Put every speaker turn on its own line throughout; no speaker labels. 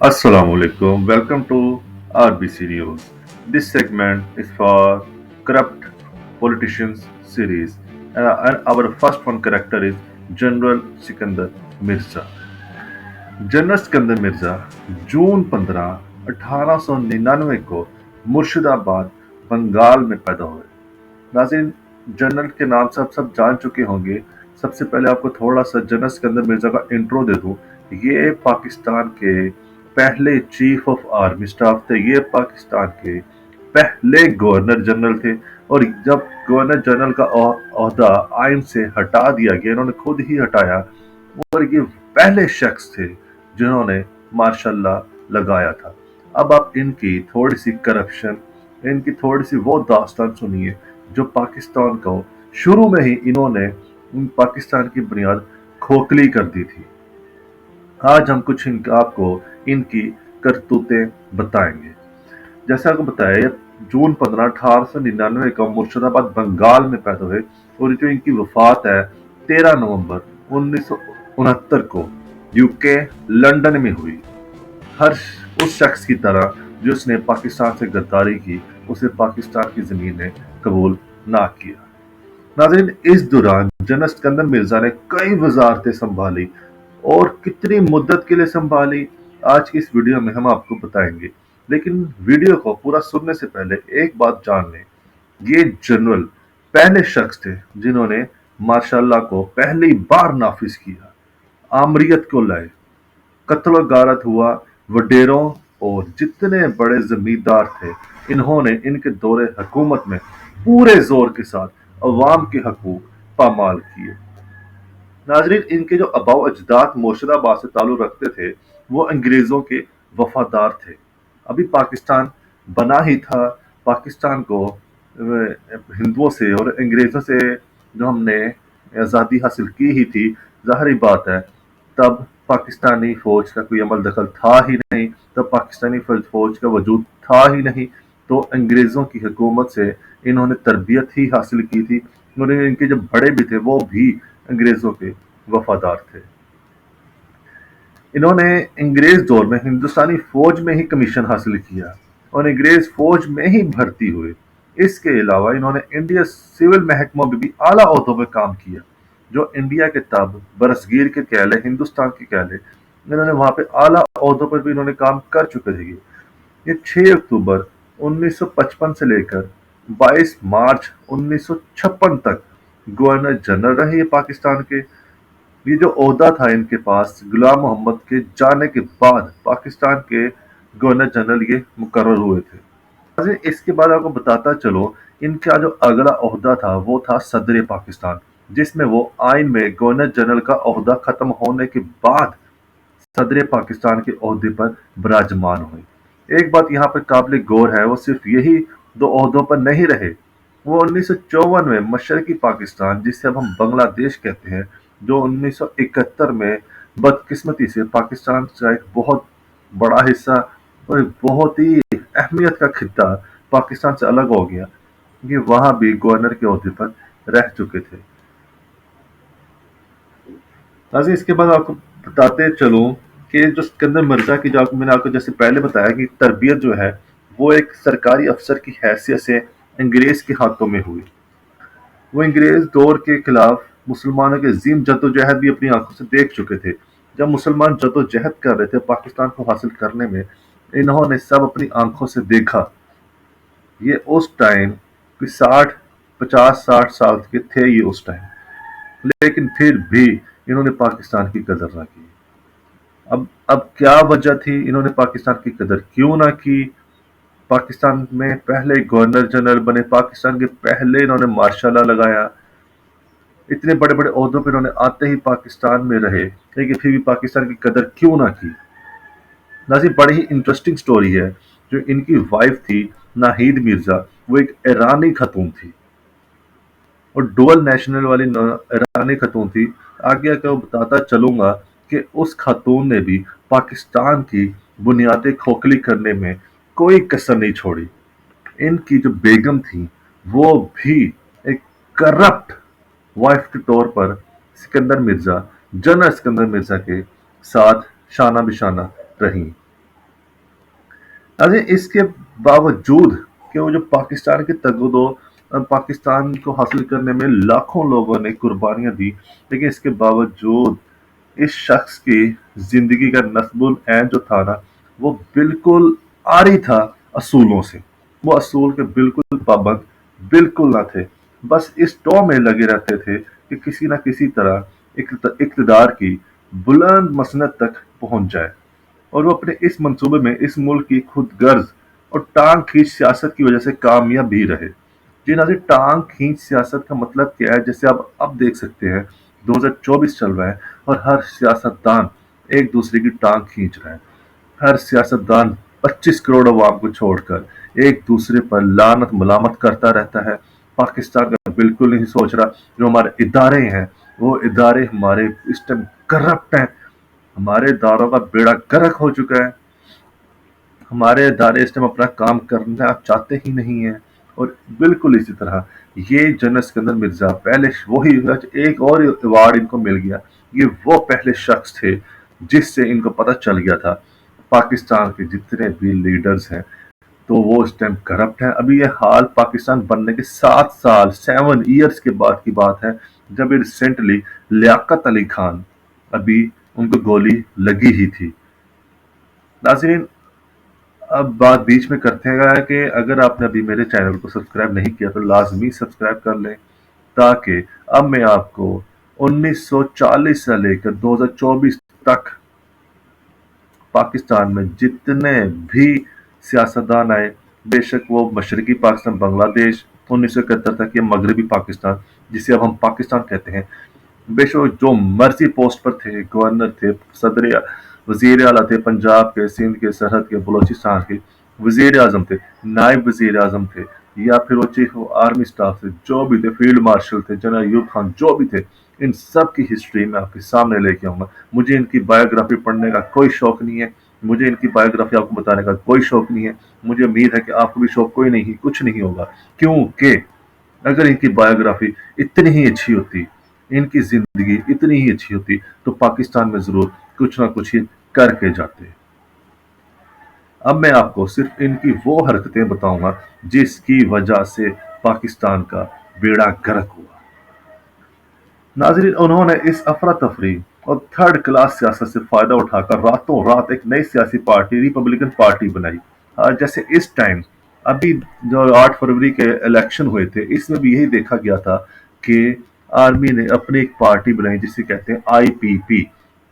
Assalamu alaikum. Welcome to RBC News. This segment is for corrupt politicians series, and our first one character is General Sikandar Mirza. General Sikandar Mirza जून 15, 1899 को मुर्शिदाबाद, बंगाल में पैदा हुए। नाज़रीन, general के नाम से आप सब जान चुके होंगे। सबसे पहले आपको थोड़ा सा जनरल सिकंदर मिर्जा का इंट्रो दे दूं। ये पाकिस्तान के पहले चीफ ऑफ आर्मी स्टाफ थे। ये पाकिस्तान के पहले गवर्नर जनरल थे। और जब गवर्नर जनरल का ओहदा आइन से हटा दिया गया, इन्होंने खुद ही हटाया। और ये पहले शख्स थे जिन्होंने मार्शल लॉ लगाया था। अब आप इनकी थोड़ी सी करप्शन, इनकी थोड़ी सी वो दास्तान सुनिए जो पाकिस्तान को शुरू में ही इन्होंने पाकिस्तान की बुनियाद खोखली कर दी थी। आज हम कुछ आपको इनकी करतूतें बताएंगे। जैसा आपको बताया, जून 15, 1899 को मुर्शिदाबाद, बंगाल में पैदा हुए। और जो इनकी वफात है 13 नवंबर 1969 को यूके लंदन में हुई। हर उस शख्स की तरह जिसने पाकिस्तान से गद्दारी की, उसे पाकिस्तान की जमीन ने कबूल ना किया। नाज़रीन, इस दौरान जनरल सिकंदर मिर्जा ने कई वजारतें संभाली। और कितनी मुद्दत के लिए संभाली, आज की इस वीडियो में हम आपको बताएंगे। लेकिन वीडियो को पूरा सुनने से पहले एक बात जान लें। ये जनरल पहले शख्स थे जिन्होंने मार्शल लॉ को पहली बार नाफिज किया, आमरीत को लाए, कत्ल गारत हुआ। वडेरों और जितने बड़े जमींदार थे, इन्होंने इनके दौरे हुकूमत में पूरे जोर के साथ अवाम के हकूक पामाल किए। नाजरीन, इनके जो आबाओ अजदाद मुर्शिदाबाद से ताल्लुक़ रखते थे, वो अंग्रेज़ों के वफादार थे। अभी पाकिस्तान बना ही था। पाकिस्तान को हिंदुओं से और अंग्रेज़ों से जो हमने आज़ादी हासिल की ही थी, ज़ाहिर बात है तब पाकिस्तानी फ़ौज का कोई अमल दखल था ही नहीं। तब पाकिस्तानी फ़ौज का वजूद था ही नहीं। तो अंग्रेज़ों की हुकूमत से इन्होंने तरबियत ही हासिल की थी। और इनके जो बड़े भी थे वो भी अंग्रेज़ों के वफादार थे। इन्होंने अंग्रेज दौर में हिंदुस्तानी फौज में ही कमीशन हासिल किया और अंग्रेज फौज में ही भर्ती हुए। इसके अलावा इन्होंने इंडिया सिविल महकमों में भी आला ओहदों में काम किया, जो इंडिया के तब बरसगीर के कहले, हिंदुस्तान के कहले। इन्होंने वहां पे आला ओहदों पर भी इन्होंने काम कर चुके थे। ये 6 अक्टूबर 1955 से लेकर 22 मार्च 1956 तक गवर्नर जनरल रहे ये पाकिस्तान के। ये जो ओहदा था इनके पास, गुलाम मोहम्मद के जाने के बाद पाकिस्तान के गवर्नर जनरल ये मुकर्रर हुए थे। इसके बाद आपको बताता चलो, इनका जो अगला ओहदा था वो था सदर पाकिस्तान, जिसमें वो आइन में गवर्नर जनरल का ओहदा खत्म होने के बाद सदर पाकिस्तान के ओहदे पर विराजमान हुए। एक बात यहाँ पर काबिल गौर है, वो सिर्फ यही दो ओहदों पर नहीं रहे। वो 1954 में मशरकी पाकिस्तान, जिसे अब हम बांग्लादेश कहते हैं, जो 1971 में बदकिस्मती से पाकिस्तान का एक बहुत बड़ा हिस्सा और एक बहुत ही अहमियत का खित्ता पाकिस्तान से अलग हो गया, ये वहां भी गवर्नर के ओहदे पर रह चुके थे। नाज़रीन, इसके बाद आपको बताते चलूं कि जो सिकंदर मिर्जा की, जो मैंने आपको जैसे पहले बताया कि तरबियत जो है वो एक सरकारी अफसर की हैसियत से अंग्रेज के हाथों में हुई। वो अंग्रेज दौर के खिलाफ मुसलमानों के अजीम जद्दोजहद भी अपनी आंखों से देख चुके थे। जब मुसलमान जद्दोजहद कर रहे थे पाकिस्तान को हासिल करने में, इन्होंने सब अपनी आंखों से देखा। ये उस टाइम कोई 50 60 साल के थे ये उस टाइम, लेकिन फिर भी इन्होंने पाकिस्तान की कदर ना की। अब क्या वजह थी, इन्होंने पाकिस्तान की कदर क्यों ना की? पाकिस्तान में पहले गवर्नर जनरल बने, पाकिस्तान के पहले इन्होंने मार्शल लॉ लगाया, इतने बड़े बड़े ओहदों पर इन्होंने आते ही पाकिस्तान में रहे, लेकिन फिर भी पाकिस्तान की कदर क्यों ना की? नाज़रीन, बड़ी ही इंटरेस्टिंग स्टोरी है। जो इनकी वाइफ थी नाहिद मिर्जा, वो एक ईरानी खतून थी और डुअल नेशनल वाली ईरानी खतून थी। आगे आगे बताता चलूंगा कि उस खातून ने भी पाकिस्तान की बुनियादें खोखली करने में कोई कसर नहीं छोड़ी। इनकी जो बेगम थी वो भी एक करप्ट वाइफ के तौर पर सिकंदर मिर्जा, जनरल सिकंदर मिर्जा के साथ शाना बिशाना रही। अरे इसके बावजूद कि वो जो पाकिस्तान के तगदो पाकिस्तान को हासिल करने में लाखों लोगों ने कुर्बानियां दी, लेकिन इसके बावजूद इस शख्स की जिंदगी का नस्बुल ऐन जो था ना, वो बिल्कुल आरी था असूलों से। वो असूल के बिल्कुल पाबंद बिल्कुल ना थे। बस इस टो में लगे रहते थे कि किसी न किसी तरह इक़्तिदार की बुलंद मसनद तक पहुंच जाए, और वो अपने इस मंसूबे में इस मुल्क की खुदगर्ज और टांग खींच सियासत की वजह से कामयाब भी रहे। जी नाज़रीन, टांग खींच सियासत का मतलब क्या है? जैसे आप अब देख सकते हैं 2024 चल रहा है और हर सियासतदान एक दूसरे की टांग खींच रहा है। हर सियासतदान 25 करोड़ अवाम को छोड़कर एक दूसरे पर लानत मलामत करता रहता है। पाकिस्तान का बिल्कुल नहीं सोच रहा। जो हमारे इदारे हैं, वो इदारे हमारे इस टाइम करप्ट हैं। हमारे इदारों का बेड़ा गर्क हो चुका है। हमारे इदारे इस टाइम अपना काम करना चाहते ही नहीं हैं। और बिल्कुल इसी तरह ये जनरल सिकंदर मिर्जा पहले वही, एक और अवार्ड इनको मिल गया। ये वो पहले शख्स थे जिससे इनको पता चल गया था पाकिस्तान के जितने भी लीडर्स हैं तो वो इस टाइम करप्ट हैं। अभी ये हाल पाकिस्तान बनने के 7 साल 7 ईयर्स के बाद की बात है, जब रिसेंटली लियाकत अली खान, अभी उनको गोली लगी ही थी। नाजरीन, अब बात बीच में करते हैं कि अगर आपने अभी मेरे चैनल को सब्सक्राइब नहीं किया तो लाजमी सब्सक्राइब कर लें, ताकि अब मैं आपको 1940 से लेकर 2024 तक पाकिस्तान में जितने भी सियासतदान आए, बेशक वो मशरकी पाकिस्तान, बांग्लादेश, 1971 तक ये मगरबी पाकिस्तान जिसे अब हम पाकिस्तान कहते हैं, बेशक जो मर्जी पोस्ट पर थे, गवर्नर थे, सदर वजीर आला थे, पंजाब के, सिंध के, सरहद के, बलोचिस्तान के वजीर आजम थे, नायब वजीर आजम थे, या फिर वो चीफ ऑफ आर्मी स्टाफ थे, जो भी थे, फील्ड मार्शल थे, जनरल अयूब खान, जो भी थे, इन सब की हिस्ट्री मैं आपके सामने लेके आऊंगा। मुझे इनकी बायोग्राफी पढ़ने का कोई शौक नहीं है। मुझे इनकी बायोग्राफी आपको बताने का कोई शौक नहीं है। मुझे उम्मीद है कि आपको भी शौक कोई नहीं, कुछ नहीं होगा, क्योंकि अगर इनकी बायोग्राफी इतनी ही अच्छी होती, इनकी जिंदगी इतनी ही अच्छी होती, तो पाकिस्तान में जरूर कुछ ना कुछ ही करके जाते। अब मैं आपको सिर्फ इनकी वो हरकतें बताऊंगा जिसकी वजह से पाकिस्तान का बेड़ा गर्क हुआ। नाजरीन, उन्होंने इस अफरा तफरी और थर्ड क्लास सियासत से फायदा उठाकर रातों रात एक नई सियासी पार्टी रिपब्लिकन पार्टी बनाई। जैसे इस टाइम अभी जो 8 फरवरी के इलेक्शन हुए थे, इसमें भी यही देखा गया था कि आर्मी ने अपनी एक पार्टी बनाई जिसे कहते हैं IPP,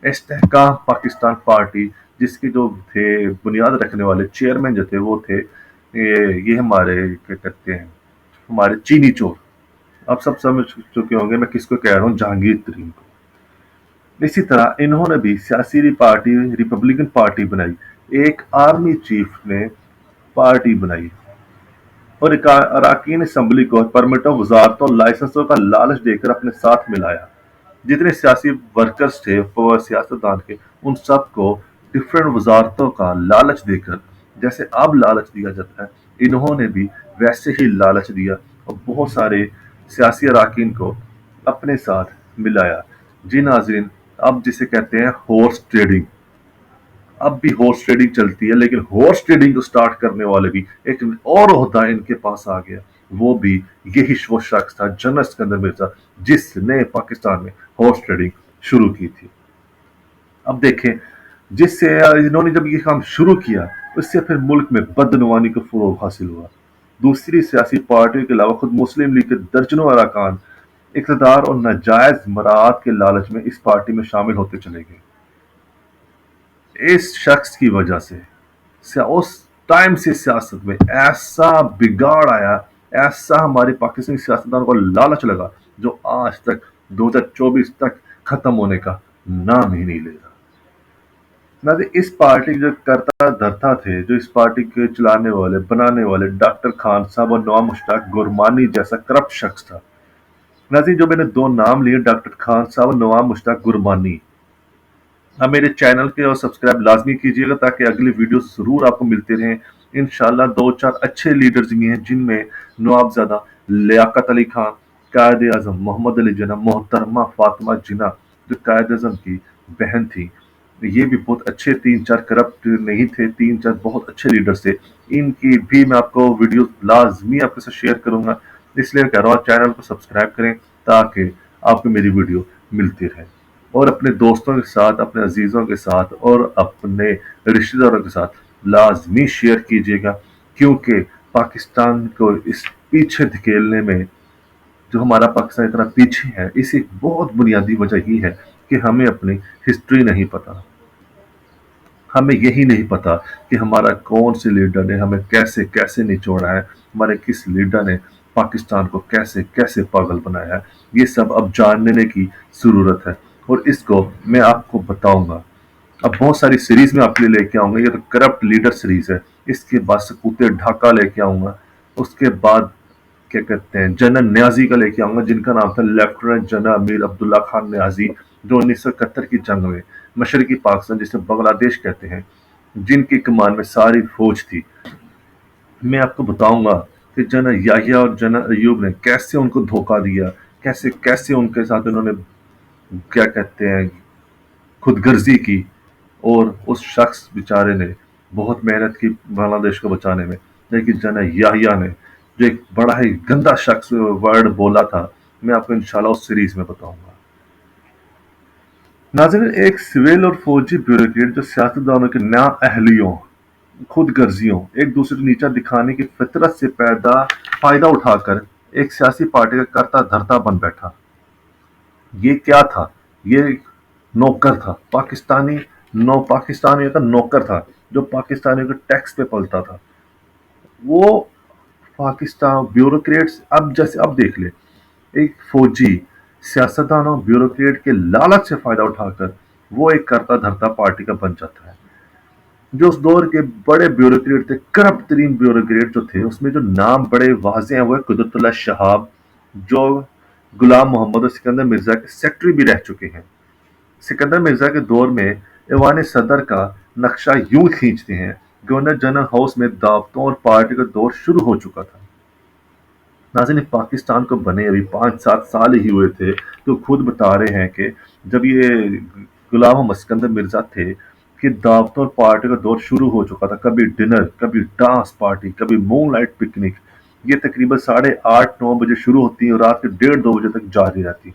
इस्तेहकाम पाकिस्तान पार्टी, जिसके जो थे बुनियाद रखने वाले चेयरमैन जो थे वो थे ये हमारे क्या कहते हैं, हमारे चीनी चोर। आप सब समझ चुके होंगे मैं किसको कह रहा हूँ, जहांगीर तरीन को। इसी तरह इन्होंने भी सियासी पार्टी रिपब्लिकन पार्टी बनाई। एक आर्मी चीफ ने पार्टी बनाई और अरकान असम्बली को परमिटों, वजारतों, लाइसेंसों का लालच देकर अपने साथ मिलाया। जितने सियासी वर्कर्स थे सियासतदान के, उन सबको डिफरेंट वजारतों का लालच देकर, जैसे अब लालच दिया जाता है, इन्होंने भी वैसे ही लालच दिया और बहुत सारे सियासी अरकान को अपने साथ मिलाया। जी नाजरीन, अब जिसे कहते हैं हॉर्स ट्रेडिंग, अब भी हॉर्स ट्रेडिंग चलती है, लेकिन हॉर्स ट्रेडिंग को स्टार्ट करने वाले भी एक और ओहदा इनके पास आ गया। वो भी यही वो शख्स था, जनरल सिकंदर मिर्जा, जिसने पाकिस्तान में हॉर्स ट्रेडिंग शुरू की थी। अब देखें, जिससे इन्होंने जब ये काम शुरू किया, उससे फिर मुल्क में बदनवानी को फरोग हासिल हुआ। दूसरी सियासी पार्टियों के अलावा खुद मुस्लिम लीग के दर्जनों अरकान इक़्तिदार और नाजायज मराद के लालच में इस पार्टी में शामिल होते चले गए। इस शख्स की वजह से उस टाइम से सियासत में ऐसा बिगाड़ आया, ऐसा हमारे पाकिस्तानी सियासतदानों को लालच लगा, जो आज तक 2024 तक खत्म होने का नाम ही नहीं ले रहा। ना इस पार्टी जो करता धरता थे, जो इस पार्टी के चलाने वाले बनाने वाले डॉक्टर खान साहब और नवाब मुश्ताक गुरमानी जैसा करप्ट शख्स था। नाज़रीन, जो मैंने दो नाम लिए, डॉक्टर खान साहब और नवाब मुश्ताक गुरमानी, आप मेरे चैनल के और सब्सक्राइब लाजमी कीजिएगा ताकि अगली वीडियो जरूर आपको मिलते रहें। इंशाल्लाह 2-4 अच्छे लीडर्स भी हैं, जिनमें नवाबजादा लियाकत अली खान, कायद आजम मोहम्मद अली जिन्ना, मोहतरमा फातिमा जिन्ना जो कायद आजम की बहन थी, یہ بھی بہت اچھے، تین چار کرپٹ نہیں تھے، تین چار بہت اچھے لیڈرز تھے. ان کی بھی میں آپ کو ویڈیوز لازمی آپ کے ساتھ شیئر کروں گا. اس لیے کہہ رہا ہوں چینل کو سبسکرائب کریں تاکہ آپ کو میری ویڈیو ملتی رہے. اور اپنے دوستوں کے ساتھ، اپنے عزیزوں کے ساتھ اور اپنے رشتہ داروں کے ساتھ لازمی شیئر کیجیے گا، کیونکہ پاکستان کو اس پیچھے دھکیلنے میں، جو ہمارا پاکستان اتنا پیچھے ہے، اس کی بہت بنیادی وجہ یہ ہے کہ ہمیں اپنی ہسٹری نہیں پتا. ہمیں یہی نہیں پتا کہ ہمارا کون سے لیڈر نے ہمیں کیسے کیسے نچوڑا ہے، ہمارے کس لیڈر نے پاکستان کو کیسے کیسے پاگل بنایا ہے. یہ سب اب جاننے کی ضرورت ہے، اور اس کو میں آپ کو بتاؤں گا. اب بہت ساری سیریز میں آپ کے لیے لے کے آؤں گا. یہ تو کرپٹ لیڈر سیریز ہے. اس کے بعد سکوت ڈھاکہ لے کے آؤں گا. اس کے بعد کیا کہتے ہیں جنرل نیازی کا لے کے آؤں گا، جن کا نام تھا لیفٹیننٹ جنرل امیر عبداللہ خان نیازی، جو 1971 کی جنگ میں مشرقی پاکستان جسے بنگلہ دیش کہتے ہیں، جن کی کمان میں ساری فوج تھی. میں آپ کو بتاؤں گا کہ جنرل یحییٰ اور جنرل ایوب نے کیسے ان کو دھوکہ دیا، کیسے کیسے ان کے ساتھ انہوں نے کیا کہتے ہیں خود غرضی کی. اور اس شخص بیچارے نے بہت محنت کی بنگلہ دیش کو بچانے میں، لیکن جنرل یحییٰ نے جو ایک بڑا ہی گندا شخص ورڈ بولا تھا، میں آپ کو انشاءاللہ اس سیریز میں بتاؤں گا. ناظرین، ایک سول اور فوجی بیوروکریٹ جو سیاستدانوں کے نااہلیوں، خود غرضیوں، ایک دوسرے کو نیچا دکھانے کی فطرت سے پیدا فائدہ اٹھا کر ایک سیاسی پارٹی کا کرتا دھرتا بن بیٹھا. یہ کیا تھا؟ یہ ایک نوکر تھا، پاکستانیوں کا نوکر تھا، جو پاکستانیوں کے ٹیکس پہ پلتا تھا. وہ پاکستان بیوروکریٹس، اب جیسے اب دیکھ لیں، ایک فوجی سیاستدانوں بیوروکریٹ کے لالچ سے فائدہ اٹھا کر وہ ایک کرتا دھرتا پارٹی کا بن جاتا ہے. جو اس دور کے بڑے بیوروکریٹ تھے، کرپٹ ترین بیوروکریٹ جو تھے، اس میں جو نام بڑے واضح ہیں وہ ہے قدرت اللہ شہاب، جو غلام محمد اور سکندر مرزا کے سیکٹری بھی رہ چکے ہیں. سکندر مرزا کے دور میں ایوان صدر کا نقشہ یوں کھینچتے ہیں، گورنر جنرل ہاؤس میں دعوتوں اور پارٹی کا دور شروع ہو چکا تھا. ناظرین، پاکستان کو بنے ابھی 5-7 سال ہی ہوئے تھے، تو خود بتا رہے ہیں کہ جب یہ غلام محمد سکندر مرزا تھے کہ دعوتوں اور پارٹی کا دور شروع ہو چکا تھا. کبھی ڈنر، کبھی ڈانس پارٹی، کبھی مون لائٹ پکنک. یہ تقریباً 8:30-9 بجے شروع ہوتی اور رات کے 1:30-2 بجے تک جاری رہتی.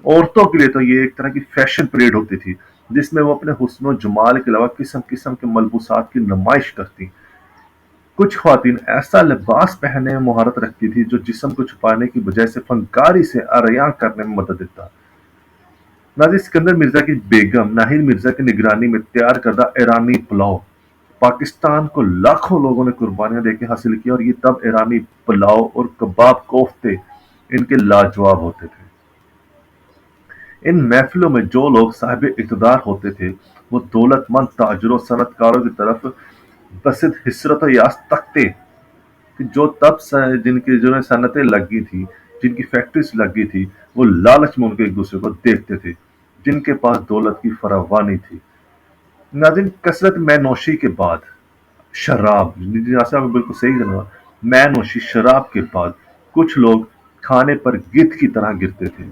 عورتوں کے لیے تو یہ ایک طرح کی فیشن پریڈ ہوتی تھی، جس میں وہ اپنے حسن و جمال کے علاوہ قسم قسم کے ملبوسات کی نمائش کرتی. کچھ خواتین ایسا لباس پہننے میں مہارت رکھتی تھی جو جسم کو چھپانے کی بجائے سے فنکاری سے عریاں کرنے میں مدد دیتا. ناظر، سکندر مرزا کی بیگم ناہید مرزا کی نگرانی میں تیار کردہ ایرانی پلاؤ پاکستان کو لاکھوں لوگوں نے قربانیاں دے کے حاصل کیا، اور یہ تب ایرانی پلاؤ اور کباب کوفتے ان کے لاجواب ہوتے تھے. ان محفلوں میں جو لوگ صاحب اقتدار ہوتے تھے، وہ دولت مند تاجروں صنعت کاروں کی طرف بسط حسرت و یاس تکتے کہ جو تب جن کی جو صنعتیں لگ گئی تھی، جن کی فیکٹریز لگ گئی تھی، وہ لالچ میں ان کے ایک دوسرے کو دیکھتے تھے، جن کے پاس دولت کی فراوانی تھی. ناظرین، کثرت میں نوشی کے بعد شراب، جیسا آپ بالکل صحیح جناب، میں نوشی شراب کے بعد کچھ لوگ کھانے پر گدھ کی طرح گرتے تھے،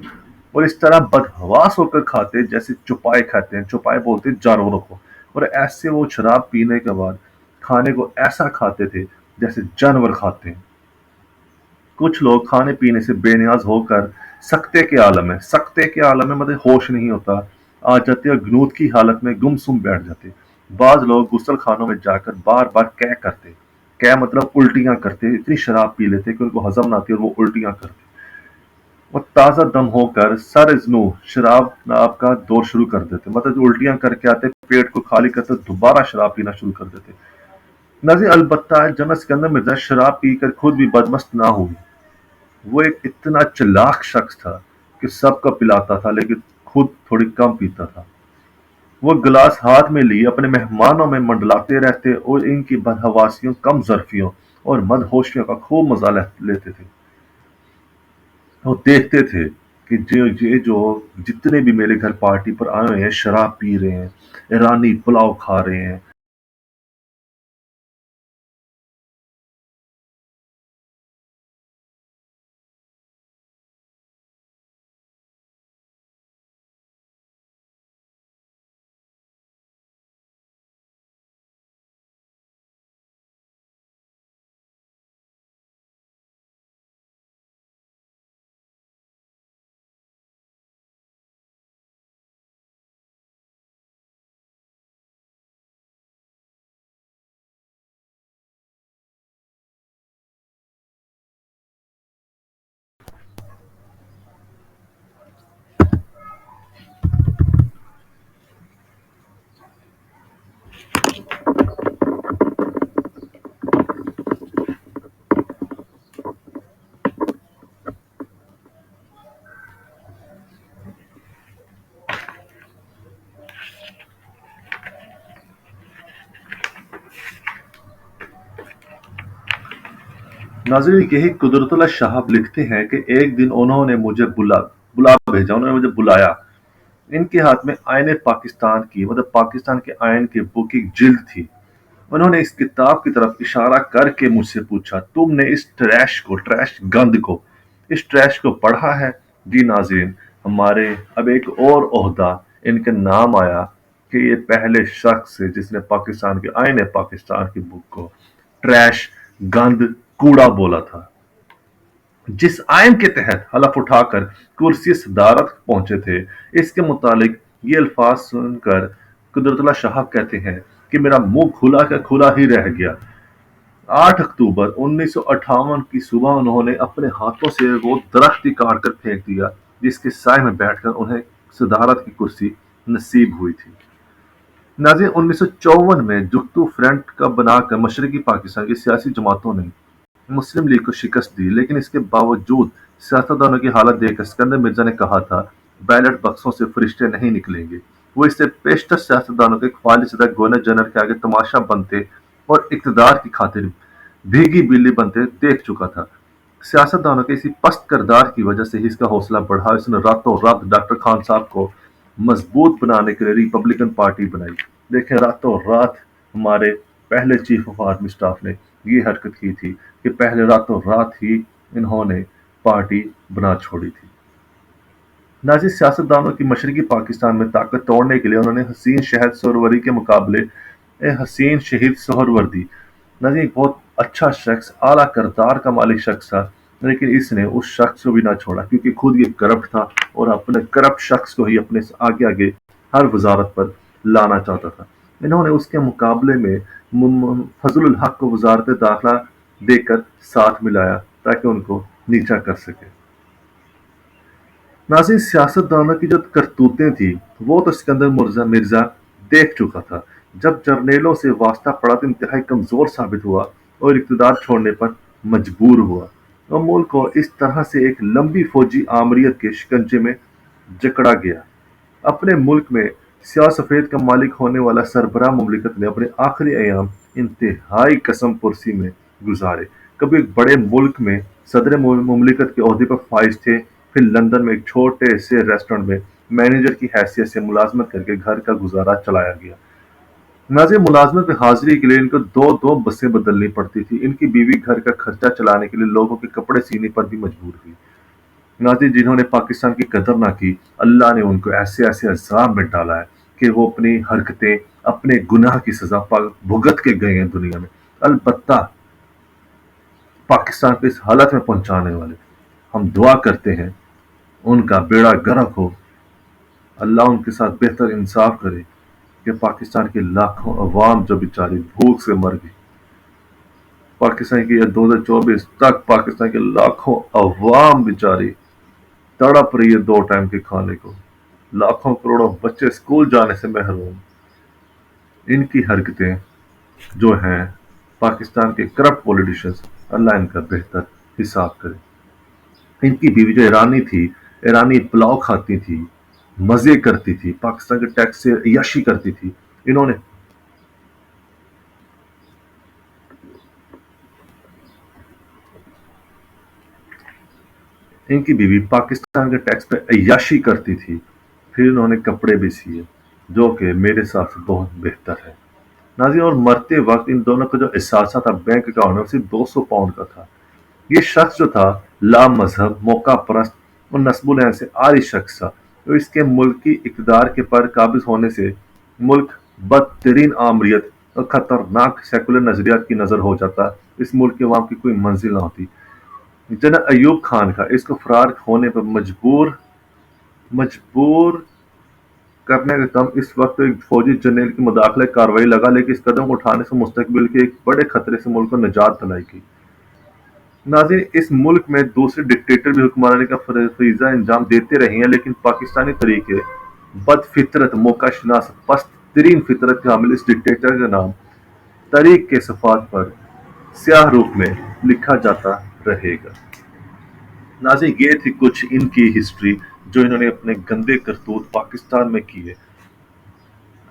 اور اس طرح بدحواس ہو کر کھاتے جیسے چوپائے کھاتے ہیں. چوپائے بولتے ہیں جانوروں کو. اور ایسے وہ شراب پینے کے بعد کھانے کو ایسا کھاتے تھے جیسے جانور کھاتے ہیں. کچھ لوگ کھانے پینے سے بے نیاز ہو کر سکتے کے عالم میں مطلب ہوش نہیں ہوتا آ جاتے، اور گنود کی حالت میں گم سم بیٹھ جاتے. بعض لوگ غسل خانوں میں جا کر بار بار کرتے. مطلب الٹیاں کرتے، اتنی شراب پی لیتے کہ ان کو ہضم نہ آتی اور وہ الٹیاں کرتے. وہ تازہ دم ہو کر سر ازنو شراب آپ کا دور شروع کر دیتے، مطلب جو الٹیاں کر کے آتے پیٹ کو خالی کرتے دوبارہ شراب پینا شروع کر دیتے. ناظرین، البتہ جنرل سکندر مرزا شراب پی کر خود بھی بدمست نہ ہوئی. وہ ایک اتنا چلاک شخص تھا کہ سب کا پلاتا تھا، لیکن خود تھوڑی کم پیتا تھا. وہ گلاس ہاتھ میں لیے اپنے مہمانوں میں منڈلاتے رہتے اور ان کی بدحواسیوں، کم ظرفیوں اور مدہوشیوں کا خوب مزہ لیتے تھے. وہ دیکھتے تھے کہ یہ جو جتنے بھی میرے گھر پارٹی پر آئے ہوئے ہیں شراب پی رہے ہیں، ایرانی پلاؤ کھا رہے ہیں، नाज़रीन, यही कुदरतुल्लाह साहब लिखते हैं कि एक दिन उन्होंने मुझे बुला बुला भेजा, उन्होंने मुझे बुलाया। इनके हाथ में आईने पाकिस्तान की, मतलब पाकिस्तान के आयन की बुक की जिल्द थी। उन्होंने इस किताब की तरफ इशारा करके मुझसे पूछा, तुमने इस ट्रैश गंद को, इस ट्रैश को पढ़ा है? जी नाज़रीन, हमारे अब एक और ओहदा इनके नाम आया कि ये पहले शख्स है जिसने पाकिस्तान के आईने पाकिस्तान की बुक को ट्रैश, गंद, कूड़ा बोला था। जिस आयन के तहत हलफ उठाकर कुर्सी सदारत पहुंचे थे, इसके मुतालिक ये अल्फाज सुनकर कुदरतुल्लाह साहब कहते हैं कि मेरा मुंह खुला का खुला ही रह गया। 8 अक्टूबर 1958 की सुबह उन्होंने अपने हाथों से वो दरख्त ही काट कर फेंक दिया जिसके साए में बैठकर उन्हें सदारत की कुर्सी नसीब हुई थी। नाज़रीन, 1954 में जुगतू फ्रंट का बनाकर मशरकी पाकिस्तान की सियासी जमातों ने मुस्लिम लीग को शिकस्त दी, लेकिन इसके बावजूद सियासतदानों की हालत देखकर सिकंदर मिर्जा ने कहा था, बैलेट बक्सों से फरिश्ते नहीं निकलेंगे। वो इससे पेशतर सियासतदानों के ख्वालिशदा गवर्नर जनरल के आगे तमाशा बनते और इकतदार की खातिर भीगी बिल्ली बनते देख चुका था। सियासतदानों के इसी पस्त किरदार की वजह से ही इसका हौसला बढ़ा। इसने रातों रात डॉक्टर खान साहब को मजबूत बनाने के लिए रिपब्लिकन पार्टी बनाई। देखें, रातों रात हमारे पहले चीफ ऑफ आर्मी स्टाफ ने ये हरकत की थी कि पहले रातों रात ही इन्होंने पार्टी बना छोड़ी थी। नाज़ी सियासतदानों की मशरकी पाकिस्तान में ताकत तोड़ने के लिए उन्होंने हसीन शहद सोहरवरी के मुकाबले हसीन शहीद सोहरवर्दी, नाज़ी एक बहुत अच्छा शख्स, आला करदार का मालिक शख्स था, लेकिन इसने उस शख्स को भी ना छोड़ा क्योंकि खुद ये करप्ट था और अपने करप्ट शख्स को ही अपने आगे आगे हर वजारत पर लाना चाहता था। इन्होंने उसके मुकाबले में फजलुल हक को वजारत दाखिला देकर साथ मिलाया ताकि उनको नीचा कर सके। नाज़रीन, सियासतदानों की जो करतूतें थी वो तो सिकंदर मिर्जा मिर्जा देख चुका था। जब जर्नेलों से वास्ता पड़ा तो इंतहाई कमजोर साबित हुआ और इक़्तिदार छोड़ने पर मजबूर हुआ और मुल्क को इस तरह से एक लंबी फौजी आमरीत के शिकंजे में जकड़ा गया। अपने मुल्क में स्याह सफेद का मालिक होने वाला सरबराह मुमलिकत ने अपने आखिरी अयाम इंतहाई कसम पुरसी में गुजारे। कभी एक बड़े मुल्क में सदर मुमलिकत के ओहदे पर फाइज थे, फिर लंदन में एक छोटे से रेस्टोरेंट में मैनेजर की हैसियत से मुलाजमत करके घर का गुजारा चलाया गया। नाज़िर, मुलाजमत में हाजिरी के लिए इनको दो दो बसें बदलनी पड़ती थी। इनकी बीवी घर का खर्चा चलाने के लिए लोगों के कपड़े सीने पर भी मजबूर हुई। नाज़रीन, जिन्होंने पाकिस्तान की कदर ना की, अल्लाह ने उनको ऐसे ऐसे अज़ाब में डाला है कि वो अपनी हरकतें, अपने गुनाह की सजा भुगत के गए हैं दुनिया में। अलबत्ता पाकिस्तान को इस हालत में पहुंचाने वाले, हम दुआ करते हैं उनका बेड़ा गर्क हो, अल्लाह उनके साथ बेहतर इंसाफ करे कि पाकिस्तान के लाखों अवाम जो बेचारी भूख से मर गई। पाकिस्तान की 2024 तक पाकिस्तान के लाखों अवाम बेचारी तड़प रही है दो टाइम के खाने को। लाखों करोड़ों बच्चे स्कूल जाने से महरूम। इनकी हरकतें जो हैं, पाकिस्तान के करप्ट पॉलिटिशियंस, अल्लाह इनका बेहतर हिसाब करे। इनकी बीवी जो ईरानी थी, ईरानी पुलाव खाती थी, मजे करती थी, पाकिस्तान के टैक्स से अय्याशी करती थी। इन्होंने इनकी बीवी पाकिस्तान के टैक्स पे अय्याशी करती थी, फिर इन्होंने कपड़े भी सिए जो कि मेरे हिसाब से बहुत बेहतर है। नाज़ी, और मरते वक्त इन दोनों का जो एहसास था बैंक अकाउंट में सिर्फ 200 पाउंड का था। ये शख्स जो था ला मजहब, मौका परस्त और नस्बुल ऐन से आरी शख्स था। तो इसके मुल्की इकदार के पर काबिज होने से मुल्क बदतरीन आमरीत और खतरनाक सेकुलर नजरियात की नजर हो जाता। इस मुल्क के अवाम की कोई मंजिल ना होती। जनरल अयूब खान का इसको फरार होने पर मजबूर करने का काम इस वक्त एक फौजी जनरल की मुदाखले कार्रवाई लगा, लेकिन इस कदम को उठाने से मुस्तकबिल के एक बड़े खतरे से मुल्क को निजात दिलाई गई। नाज़रीन, इस मुल्क में दूसरे डिक्टेटर भी हुक्मरानी का फरीजा अंजाम देते रहे हैं, लेकिन पाकिस्तानी तरीके बदफितरत, मौका शनास, पस्त तरीन फितरत के हामिल इस डिक्टेटर का नाम तारीख के सफ़ात पर स्याह रूप में लिखा जाता रहेगा। नाज़रीन, ये थी कुछ इनकी हिस्ट्री जो इन्होंने अपने गंदे करतूत पाकिस्तान में किए।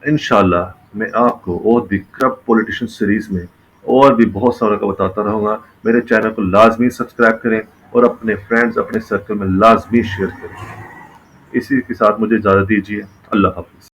इंशाल्लाह मैं आपको और दी करप्ट पॉलिटिशियन सीरीज में اور بھی بہت ساروں کا بتاتا رہوں گا۔ میرے چینل کو لازمی سبسکرائب کریں اور اپنے فرینڈز اپنے سرکل میں لازمی شیئر کریں۔ اسی کے ساتھ مجھے اجازت دیجیے۔ اللہ حافظ۔